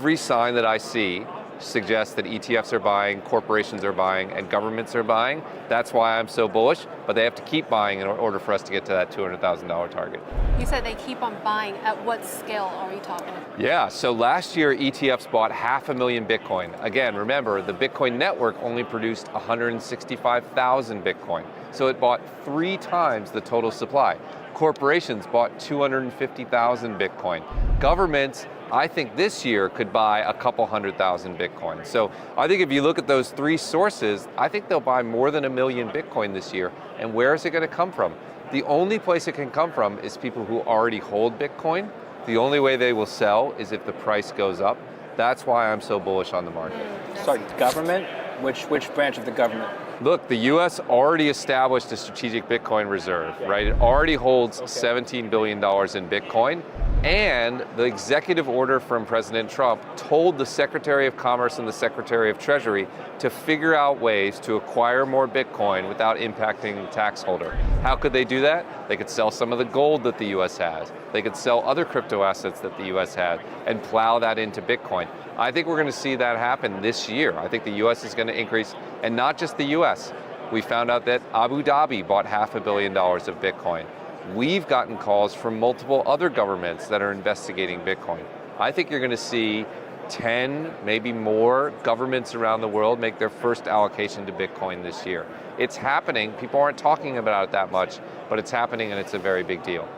Every sign that I see suggests that ETFs are buying, corporations are buying, and governments are buying. That's why I'm so bullish, but they have to keep buying in order for us to get to that $200,000 target. You said they keep on buying. At what scale are you talking about? Yeah, so last year ETFs bought 500,000 Bitcoin. Again, remember, the Bitcoin network only produced 165,000 Bitcoin. So it bought 3 times the total supply. Corporations bought 250,000 Bitcoin. Governments, I think this year could buy a couple 100,000 Bitcoin. So I think if you look at those 3 sources, I think they'll buy more than 1 million Bitcoin this year. And where is it going to come from? The only place it can come from is people who already hold Bitcoin. The only way they will sell is if the price goes up. That's why I'm so bullish on the market. Sorry, government? Which branch of the government? Look, the US already established a strategic Bitcoin reserve, right? It already holds $17 billion in Bitcoin. And the executive order from President Trump told the Secretary of Commerce and the Secretary of Treasury to figure out ways to acquire more Bitcoin without impacting the tax holder. How could they do that? They could sell some of the gold that the US has. They could sell other crypto assets that the US has and plow that into Bitcoin. I think we're going to see that happen this year. I think the US is going to increase, and not just the US. We found out that Abu Dhabi bought $500 million of Bitcoin. We've gotten calls from multiple other governments that are investigating Bitcoin. I think you're going to see 10, maybe more governments around the world make their first allocation to Bitcoin this year. It's happening. People aren't talking about it that much, but it's happening and it's a very big deal.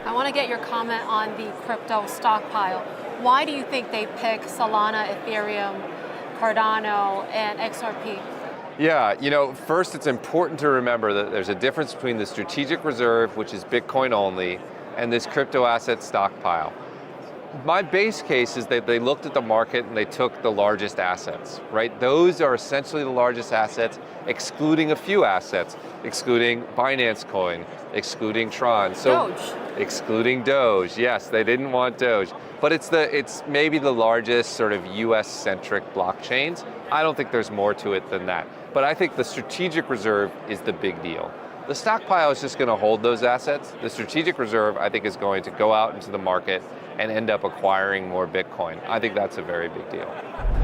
I want to get your comment on the crypto stockpile. Why do you think they pick Solana, Ethereum, Cardano, and XRP? Yeah, first it's important to remember that there's a difference between the strategic reserve, which is Bitcoin only, and this crypto asset stockpile. My base case is that they looked at the market and they took the largest assets, right? Those are essentially the largest assets, excluding a few assets, excluding Binance Coin, excluding Tron. Doge. Excluding Doge, yes, they didn't want Doge. But it's maybe the largest sort of US-centric blockchains. I don't think there's more to it than that. But I think the strategic reserve is the big deal. The stockpile is just going to hold those assets. The strategic reserve, I think, is going to go out into the market and end up acquiring more Bitcoin. I think that's a very big deal.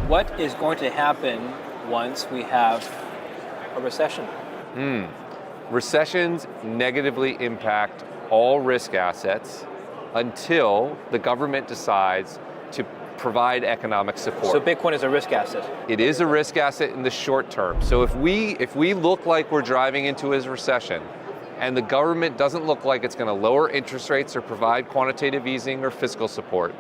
What is going to happen once we have a recession? Recessions negatively impact all risk assets until the government decides to provide economic support. So Bitcoin is a risk asset? It is a risk asset in the short term. So if we look like we're driving into a recession and the government doesn't look like it's going to lower interest rates or provide quantitative easing or fiscal support,